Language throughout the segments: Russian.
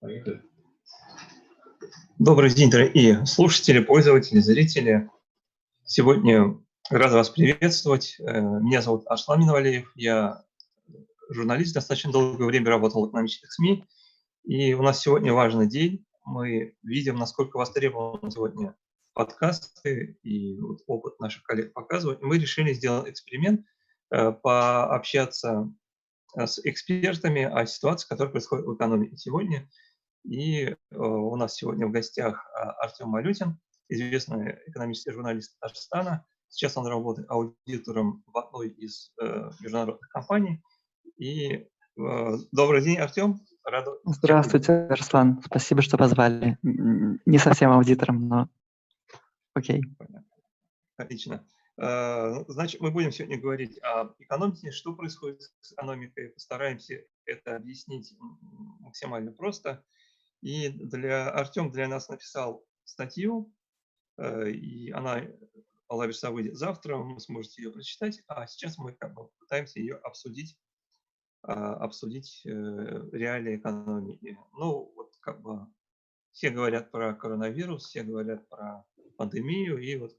Поехали. Добрый день, дорогие слушатели, пользователи, зрители. Сегодня рад вас приветствовать. Меня зовут Аслан Минвалиев. Я журналист, достаточно долгое время работал в экономических СМИ. И у нас сегодня важный день. Мы видим, насколько востребованы сегодня подкасты, и вот опыт наших коллег показывает. Мы решили сделать эксперимент, пообщаться с экспертами о ситуации, которая происходит в экономике сегодня. И у нас сегодня в гостях Артем Малютин, известный экономический журналист Татарстана. Сейчас он работает аудитором в одной из международных компаний. И добрый день, Артем. Здравствуйте, Арслан. Спасибо, что позвали. Не совсем аудитором, но окей. Понятно. Отлично. Значит, мы будем сегодня говорить о экономике, что происходит с экономикой. Постараемся это объяснить максимально просто. И Артем для нас написал статью, и она выйдет завтра, вы сможете ее прочитать, а сейчас мы пытаемся ее обсудить реалии экономики. Ну, вот все говорят про коронавирус, все говорят про пандемию, и вот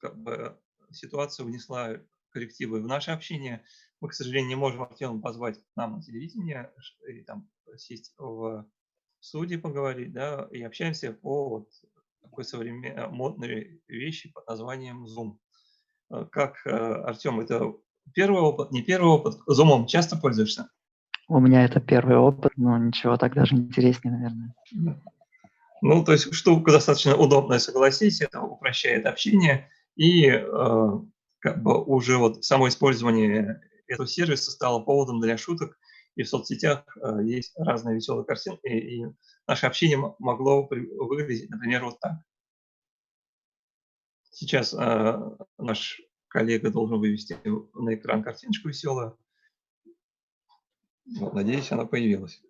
ситуация внесла коррективы в наше общение. Мы, к сожалению, не можем Артема позвать к нам на телевидение и там сесть в студии поговорить, да, и общаемся по такой современной модной вещи под названием Zoom. Как, Артем, это первый опыт, не первый опыт? Zoom часто пользуешься? У меня это первый опыт, но ничего так даже интереснее, наверное. Ну, то есть штука достаточно удобная, согласись, это упрощает общение, и уже вот само использование этого сервиса стало поводом для шуток, и в соцсетях есть разные веселые картинки, и наше общение могло выглядеть, например, вот так. Сейчас наш коллега должен вывести на экран картиночку веселую. Вот, надеюсь, она появилась.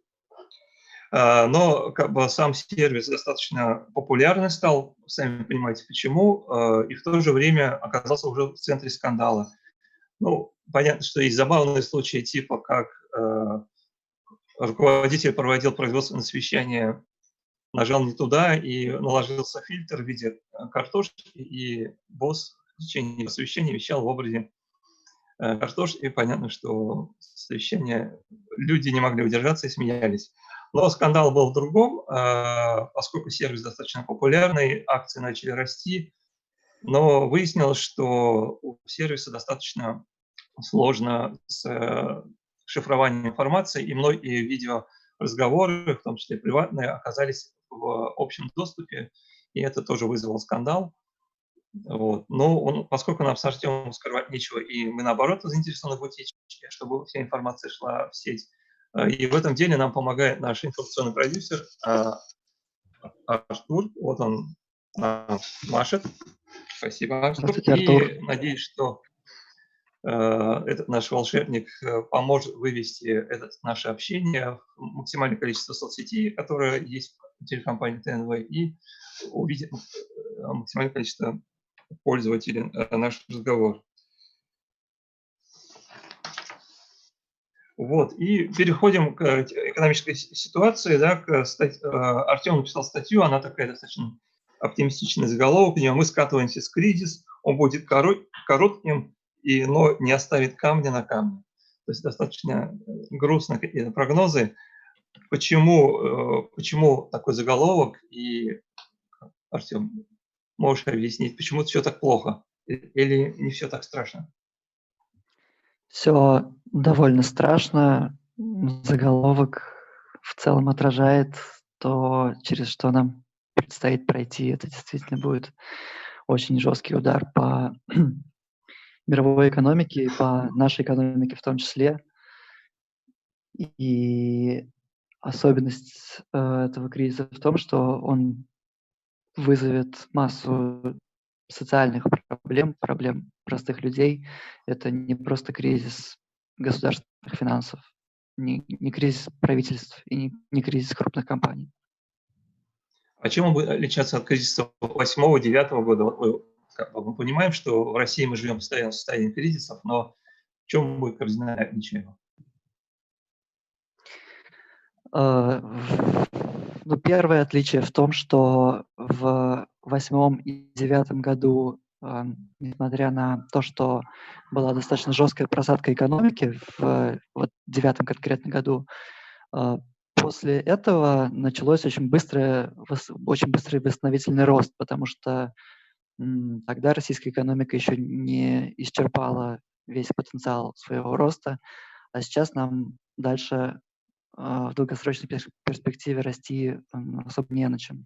Но сам сервис достаточно популярный стал, сами понимаете почему, и в то же время оказался уже в центре скандала. Ну, понятно, что есть забавные случаи, типа как руководитель проводил производственное совещание, нажал не туда и наложился фильтр в виде картошки, и босс в течение совещания вещал в образе картошки, и понятно, что совещание люди не могли удержаться и смеялись. Но скандал был в другом, поскольку сервис достаточно популярный, акции начали расти, но выяснилось, что у сервиса достаточно сложно с шифрованием информации, и многие видеоразговоры, в том числе приватные, оказались в общем доступе, и это тоже вызвало скандал. Вот. Но поскольку нам с Артемом скрывать нечего, и мы, наоборот, заинтересованы в утечке, чтобы вся информация шла в сеть, и в этом деле нам помогает наш информационный продюсер Артур. Вот он машет. Спасибо, Артур. И надеюсь, что этот наш волшебник поможет вывести наше общение в максимальное количество соцсетей, которые есть в телекомпании ТНВ, и увидеть максимальное количество пользователей наш разговор. Вот, и переходим к экономической ситуации. Да, Артем написал статью, она такая достаточно оптимистичный заголовок, у него: мы скатываемся с кризиса, он будет коротким, но не оставит камня на камне. То есть достаточно грустные какие-то прогнозы. Почему такой заголовок? И, Артем, можешь объяснить, почему все так плохо? Или не все так страшно? Все довольно страшно. Заголовок в целом отражает то, через что нам предстоит пройти. Это действительно будет очень жесткий удар по мировой экономике и по нашей экономике в том числе. И особенность этого кризиса в том, что он вызовет массу социальных проблем простых людей. Это не просто кризис государственных финансов, не кризис правительств и не кризис крупных компаний. А чем он будет отличаться от кризиса 2008-2009 года? Мы понимаем, что в России мы живем постоянно в состоянии кризисов, но в чем будет кардинальное отличие? В Ну, первое отличие в том, что в 2008 и 2009 году, несмотря на то, что была достаточно жесткая просадка экономики в вот 2009 конкретно году, а, после этого началось очень быстрый восстановительный рост, потому что тогда российская экономика еще не исчерпала весь потенциал своего роста, а сейчас нам дальше в долгосрочной перспективе расти особо не на чем.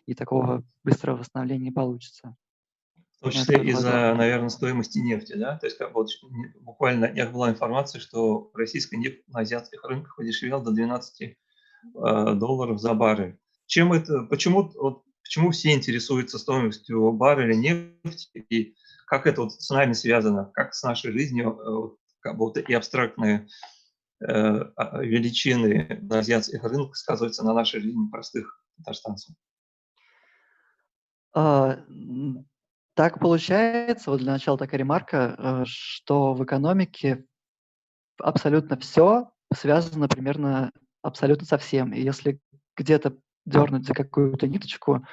И такого быстрого восстановления не получится. В том Ну, это числе как из-за, главное. наверное, стоимости нефти, да? То есть как вот буквально я была информация, что российская нефть на азиатских рынках подешевела до 12 долларов за баррель. Чем это, почему все интересуются стоимостью барреля нефти и как это вот с нами связано, как с нашей жизнью, как будто и абстрактные величины на азиатских рынках сказываются на нашей жизни простых татарстанцев. А, м, Так получается, вот для начала такая ремарка, что в экономике абсолютно все связано примерно абсолютно со всем. И если где-то дернуть за какую-то ниточку,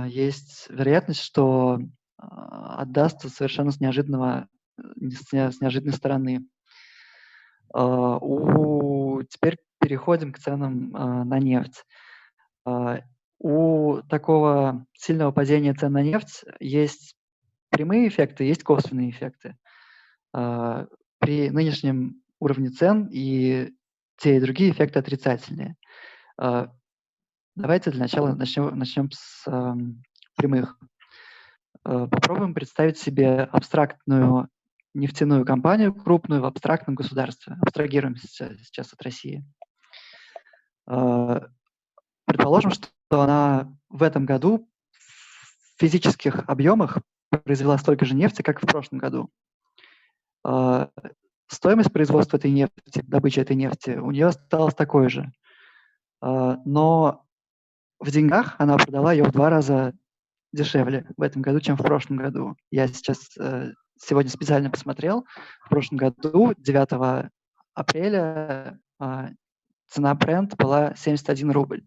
есть вероятность, что отдастся совершенно с неожиданного, с неожиданной стороны. Теперь переходим к ценам на нефть. А, У такого сильного падения цен на нефть есть прямые эффекты, есть косвенные эффекты. А, При нынешнем уровне цен и те, и другие эффекты отрицательные. А, Давайте для начала начнем с прямых. Попробуем представить себе абстрактную нефтяную компанию крупную в абстрактном государстве. Абстрагируемся сейчас от России. А, Предположим, что она в этом году в физических объемах произвела столько же нефти, как и в прошлом году. А, Стоимость производства этой нефти, добычи этой нефти у нее осталась такой же. Но в деньгах она продала ее в 2 раза дешевле в этом году, чем в прошлом году. Я сегодня специально посмотрел. В прошлом году, 9 апреля, цена Brent была 71 рубль.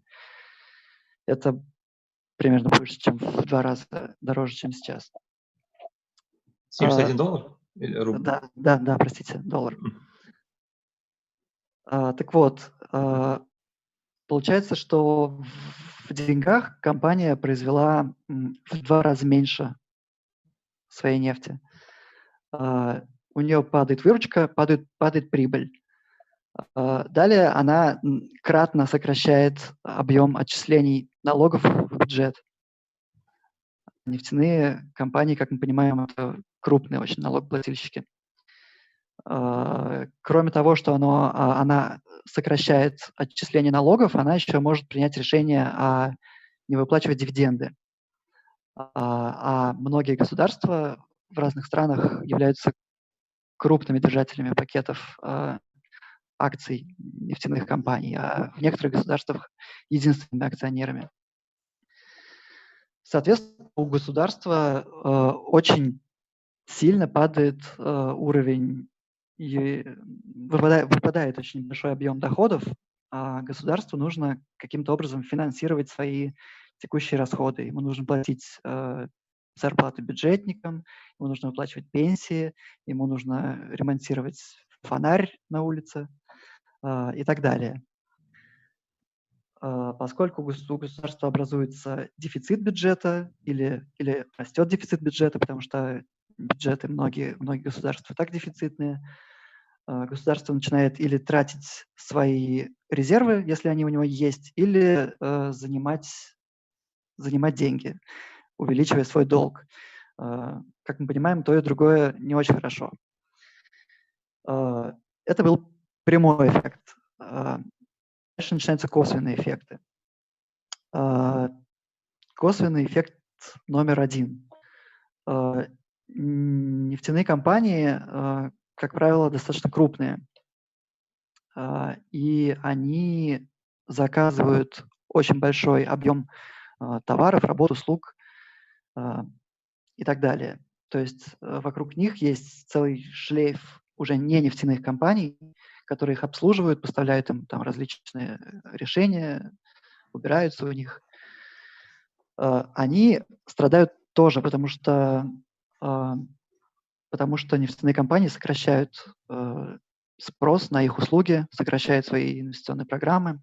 Это примерно больше, чем в 2 раза дороже, чем сейчас. 71 доллар или рубль? Да, простите, доллар. Так вот, получается, что в деньгах компания произвела в 2 раза меньше своей нефти. У нее падает выручка, падает прибыль. Далее она кратно сокращает объем отчислений налогов в бюджет. Нефтяные компании, как мы понимаем, это крупные очень налогоплательщики. Кроме того, что она сокращает отчисление налогов, она еще может принять решение не выплачивать дивиденды. А многие государства в разных странах являются крупными держателями пакетов акций нефтяных компаний, а в некоторых государствах единственными акционерами. Соответственно, у государства очень сильно падает уровень, и выпадает очень большой объем доходов, а государству нужно каким-то образом финансировать свои текущие расходы. Ему нужно платить зарплаты бюджетникам, ему нужно выплачивать пенсии, ему нужно ремонтировать фонарь на улице и так далее. Поскольку у государства образуется дефицит бюджета или растет дефицит бюджета, потому что бюджеты многие государства так дефицитные, государство начинает или тратить свои резервы, если они у него есть, или занимать деньги, увеличивая свой долг. Как мы понимаем, то и другое не очень хорошо. Это был прямой эффект. Дальше начинаются косвенные эффекты. Косвенный эффект номер 1. Нефтяные компании, как правило, достаточно крупные, и они заказывают очень большой объем товаров, работ, услуг и так далее. То есть вокруг них есть целый шлейф уже не нефтяных компаний, которые их обслуживают, поставляют им там различные решения, убираются у них, они страдают тоже, потому что нефтяные компании сокращают спрос на их услуги, сокращают свои инвестиционные программы.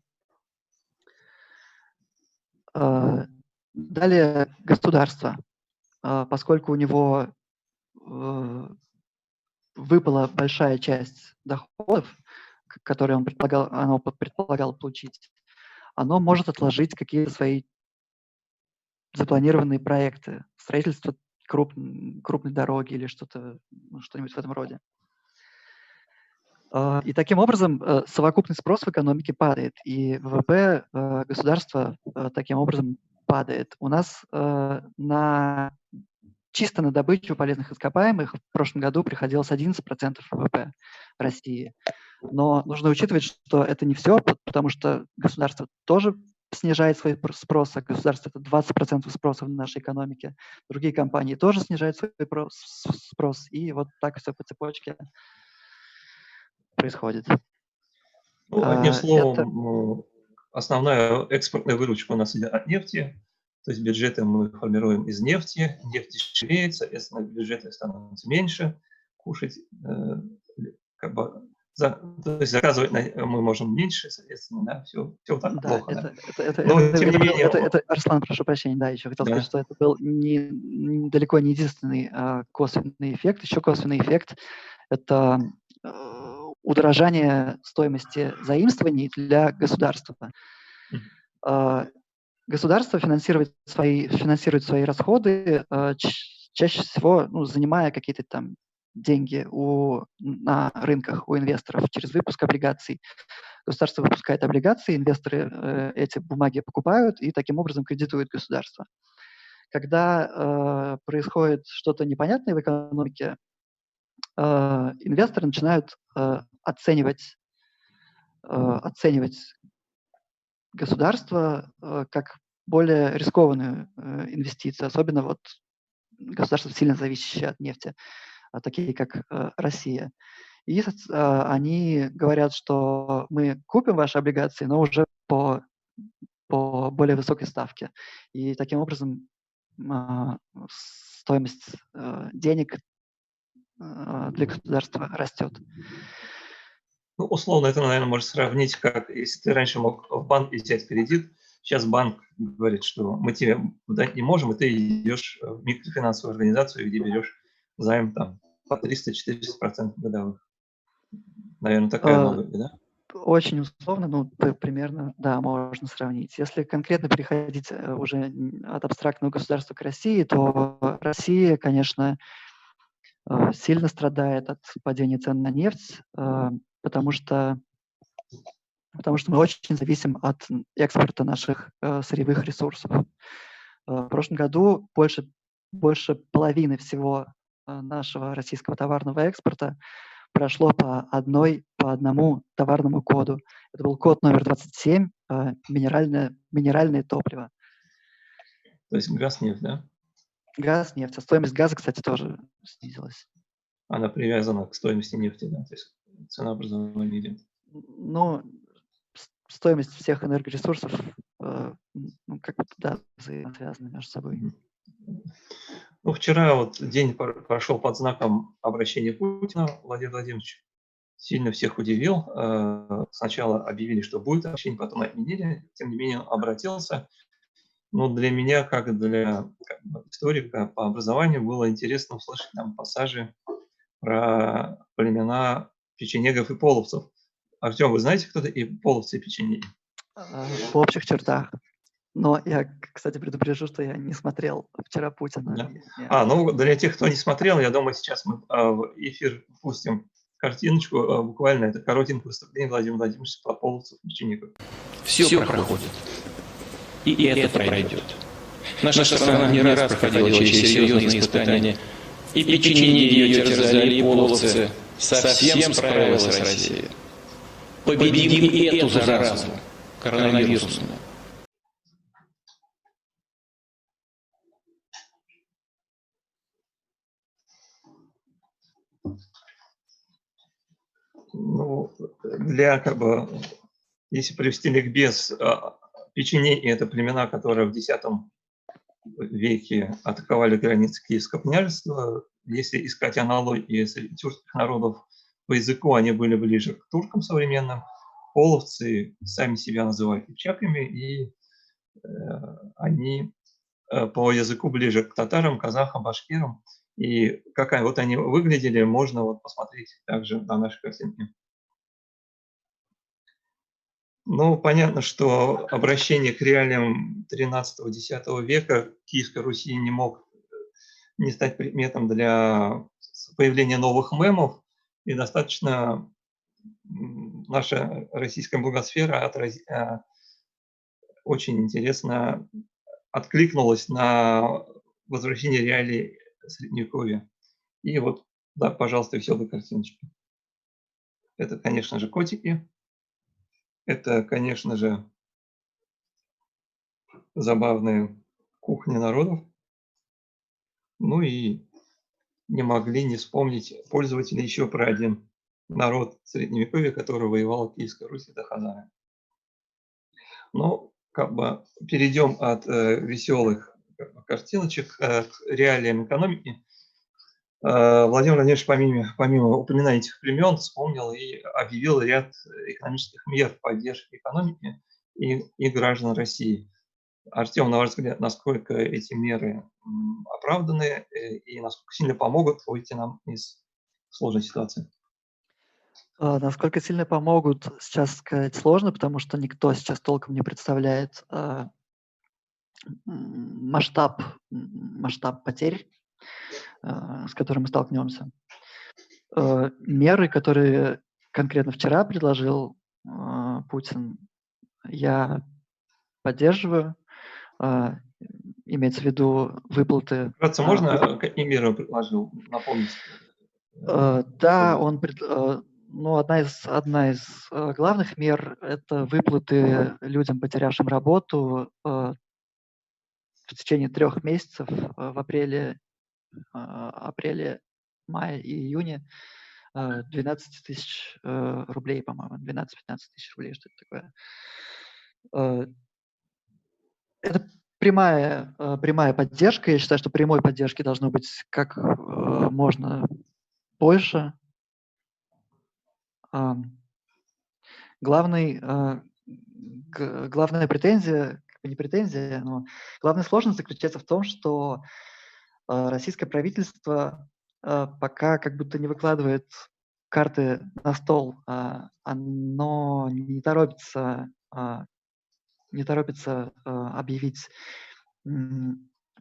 Далее государство, поскольку у него выпала большая часть доходов, которые оно предполагало получить, оно может отложить какие-то свои запланированные проекты, строительство крупной дороги или что-нибудь в этом роде. И таким образом совокупный спрос в экономике падает, и ВВП государства таким образом падает. У нас чисто на добычу полезных ископаемых в прошлом году приходилось 11% ВВП России. Но нужно учитывать, что это не все, потому что государство тоже снижает свой спрос, а государство – это 20% спроса в нашей экономике. Другие компании тоже снижают свой спрос, и вот так все по цепочке происходит. Ну, одним словом, основная экспортная выручка у нас идет от нефти, то есть бюджеты мы формируем из нефти, нефть дешевеет, соответственно, бюджеты становятся меньше, кушать, то есть заказывать мы можем меньше, соответственно, да, все так плохо. Но, тем не менее... Арслан, прошу прощения, да, еще хотел сказать, что это был далеко не единственный косвенный эффект. Еще косвенный эффект – это удорожание стоимости заимствований для государства. Государство финансирует свои расходы, чаще всего занимая какие-то там деньги на рынках у инвесторов через выпуск облигаций. Государство выпускает облигации, инвесторы эти бумаги покупают и таким образом кредитуют государство. Когда происходит что-то непонятное в экономике, инвесторы начинают оценивать государство как более рискованную инвестицию, особенно вот государства, сильно зависящие от нефти, такие как Россия. И они говорят, что мы купим ваши облигации, но уже по более высокой ставке. И таким образом стоимость денег для государства растет. Ну, условно, это, наверное, можно сравнить, как если ты раньше мог в банке взять кредит, сейчас банк говорит, что мы тебе дать не можем, и ты идешь в микрофинансовую организацию, где берешь займ там по 300-400% годовых. Наверное, такая аналогия, да? Очень условно, примерно, да, можно сравнить. Если конкретно переходить уже от абстрактного государства к России, то Россия, конечно, сильно страдает от падения цен на нефть, потому что мы очень зависим от экспорта наших сырьевых ресурсов. В прошлом году больше половины всего нашего российского товарного экспорта прошло по одному товарному коду. Это был код номер 27, минеральное топливо. То есть газ, нефть, да? Газ, нефть. А стоимость газа, кстати, тоже снизилась. Она привязана к стоимости нефти, да? То есть ценообразование идет. Ну, стоимость всех энергоресурсов, взаимосвязаны между собой. Ну, вчера вот день прошел под знаком обращения Путина Владимира Владимировича. Сильно всех удивил. Сначала объявили, что будет обращение, потом отменили. Тем не менее, он обратился. Но для меня, как для историка по образованию, было интересно услышать там пассажи про племена печенегов и половцев. Артем, вы знаете, кто и половцы, и печенеги? В общих чертах. Но я, кстати, предупрежу, что я не смотрел вчера Путина. Да. Ну для тех, кто не смотрел, я думаю, сейчас мы в эфир пустим картиночку, буквально это коротенькое выступление Владимира Владимировича по половцев и печенегов. Все проходит. И это пройдет. Наша страна не раз проходила через серьезные испытания. И печенеги ее терзали, и половцы. Совсем справилась Россия. Победим и эту заразу, коронавирусную. Ну, если привести ликбез Печенеги – это племена, которые в X веке атаковали границы Киевского княжества. Если искать аналогии среди тюркских народов по языку, они были ближе к туркам современным. Половцы сами себя называют кипчаками, и они по языку ближе к татарам, казахам, башкирам. И как вот они выглядели, можно вот посмотреть также на нашей картинке. Ну, понятно, что обращение к реалиям XIII-X века Киевской Руси не мог не стать предметом для появления новых мемов, и достаточно наша российская блогосфера очень интересно откликнулась на возвращение реалий Средневековья. И вот, да, пожалуйста, веселые картиночки. Это, конечно же, котики. Это, конечно же, забавные кухни народов. Ну и не могли не вспомнить пользователи еще про один народ Средневековья, который воевал в Киевской Руси до хазары. Ну, как бы перейдем от веселых картиночек к реалиям экономики. Владимир Владимирович, помимо упоминания этих племен, вспомнил и объявил ряд экономических мер поддержки экономики и граждан России. Артем, на ваш взгляд, насколько эти меры оправданы и насколько сильно помогут выйти нам из сложной ситуации? Насколько сильно помогут, сейчас сказать сложно, потому что никто сейчас толком не представляет масштаб потерь, с которыми мы столкнемся. Меры, которые конкретно вчера предложил Путин, я поддерживаю. Имеется в виду выплаты. Вкратце, можно, какие меры он предложил, напомнить? Да, одна из главных мер – это выплаты людям, потерявшим работу в течение 3 месяцев в апреле, мае и июне 12 тысяч рублей, по-моему, 12-15 тысяч рублей, что это такое. Это прямая поддержка. Я считаю, что прямой поддержки должно быть как можно больше. Главная претензия, не претензия, но главная сложность заключается в том, что российское правительство пока как будто не выкладывает карты на стол. Оно не торопится объявить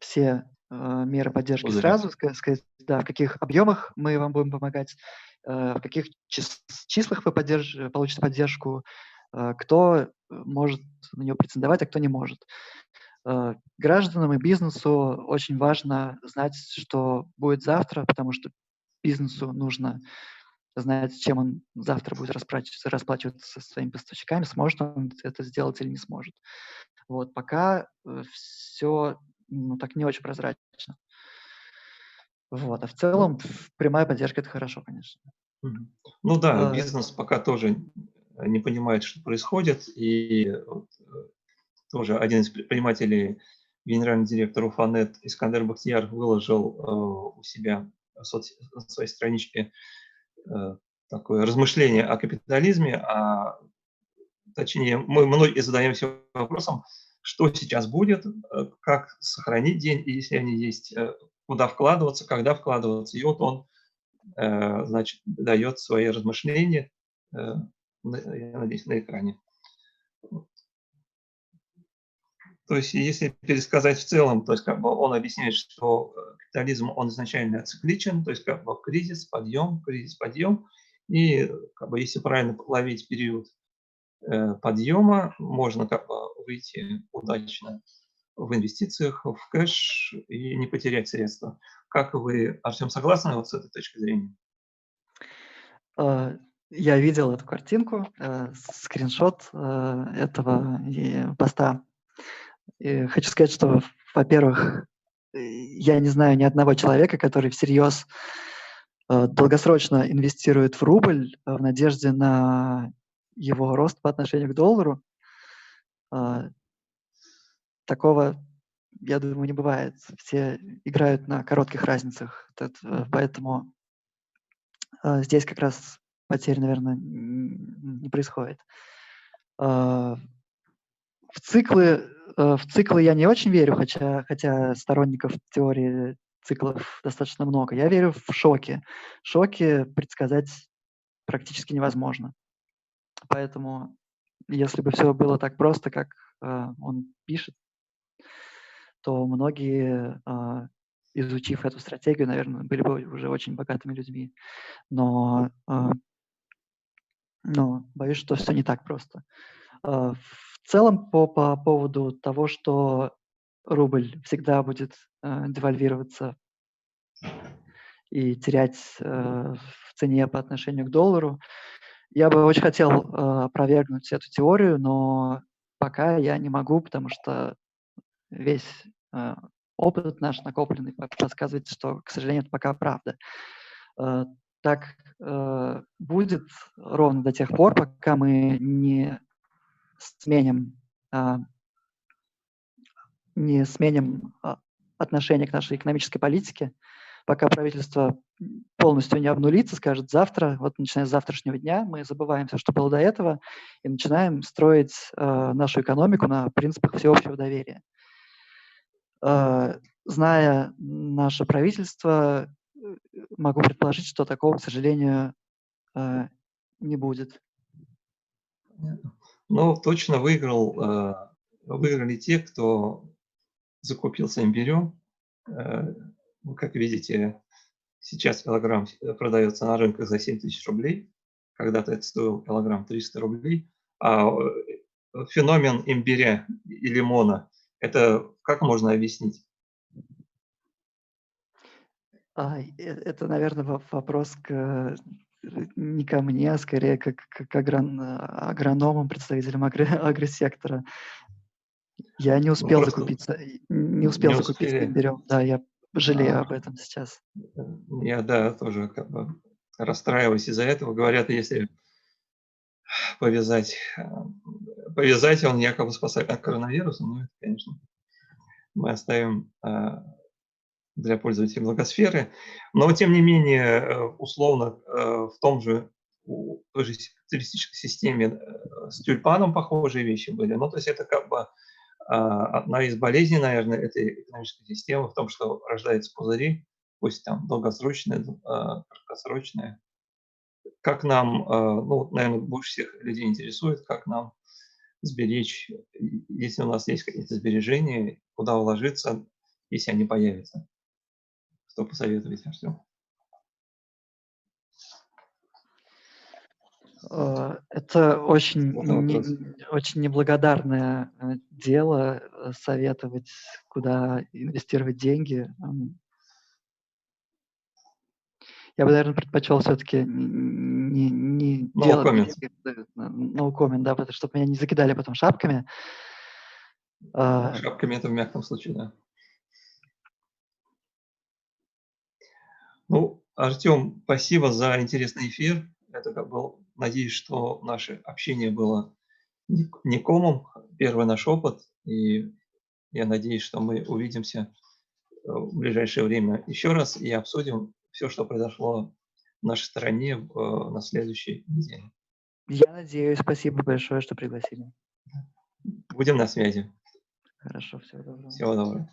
все меры поддержки сразу, сказать, да, в каких объемах мы вам будем помогать, в каких числах вы получите поддержку, кто может на нее претендовать, а кто не может. Гражданам и бизнесу очень важно знать, что будет завтра, потому что бизнесу нужно знать, чем он завтра будет расплачиваться со своими поставщиками, сможет он это сделать или не сможет. Вот, пока все так не очень прозрачно. Вот, а в целом прямая поддержка – это хорошо, конечно. Ну да, бизнес пока тоже не понимает, что происходит, и тоже один из предпринимателей, генеральный директор Уфанет Искандер Бахтияр, выложил у себя на своей страничке такое размышление о капитализме, точнее, мы многие задаемся вопросом, что сейчас будет, как сохранить деньги, если они есть, куда вкладываться, когда вкладываться. И вот он, значит, дает свои размышления, я надеюсь, на экране. То есть, если пересказать в целом, то есть как бы он объясняет, что капитализм, он изначально цикличен, то есть как бы кризис, подъем, и как бы если правильно ловить период подъема, можно как бы выйти удачно в инвестициях, в кэш и не потерять средства. Как вы, Артем, согласны вот с этой точки зрения? Я видел эту картинку, скриншот этого поста. И хочу сказать, что, во-первых, я не знаю ни одного человека, который всерьез долгосрочно инвестирует в рубль в надежде на его рост по отношению к доллару. такого, я думаю, не бывает. Все играют на коротких разницах, поэтому здесь как раз потерь, наверное, не происходит. В циклы я не очень верю, хотя сторонников теории циклов достаточно много. Я верю в шоки. Шоки предсказать практически невозможно. Поэтому, если бы все было так просто, как он пишет, то многие, изучив эту стратегию, наверное, были бы уже очень богатыми людьми. Но боюсь, что все не так просто. В целом, по поводу того, что рубль всегда будет девальвироваться и терять в цене по отношению к доллару, я бы очень хотел опровергнуть эту теорию, но пока я не могу, потому что весь опыт наш накопленный подсказывает, что, к сожалению, это пока правда. Так будет ровно до тех пор, пока мы не сменим отношение к нашей экономической политике, пока правительство полностью не обнулится, скажет завтра, вот начиная с завтрашнего дня, мы забываем все, что было до этого, и начинаем строить нашу экономику на принципах всеобщего доверия. Зная наше правительство, могу предположить, что такого, к сожалению, не будет. Но точно выиграли те, кто закупился имбирем. Как видите, сейчас килограмм продается на рынках за 7 тысяч рублей. Когда-то это стоил килограмм 300 рублей. А феномен имбиря и лимона, это как можно объяснить? Это, наверное, вопрос не ко мне, а скорее к агрономам, представителям агросектора. Я не успел закупиться имбирем. Да, я жалею об этом сейчас. Я, да, тоже как бы расстраиваюсь из-за этого. Говорят, если повязать он якобы спасает от коронавируса, но это, конечно, мы оставим для пользователей благосферы. Но, тем не менее, условно, в той же капиталистической системе с тюльпаном похожие вещи были. Ну, то есть это как бы одна из болезней, наверное, этой экономической системы в том, что рождаются пузыри, пусть там долгосрочные, краткосрочные. Как нам, ну, наверное, больше всех людей интересует, как нам сберечь, если у нас есть какие-то сбережения, куда вложиться, если они появятся. Что посоветуете, Артем? Это очень неблагодарное дело советовать, куда инвестировать деньги. Я бы, наверное, предпочел все-таки не делать no comment, да, чтобы меня не закидали потом шапками. Шапками это в мягком случае, да. Ну, Артем, спасибо за интересный эфир. Это как бы, надеюсь, что наше общение было не комом, первый наш опыт, и я надеюсь, что мы увидимся в ближайшее время еще раз и обсудим все, что произошло в нашей стране на следующей неделе. Я надеюсь. Спасибо большое, что пригласили. Будем на связи. Хорошо, всего доброго. Всего доброго.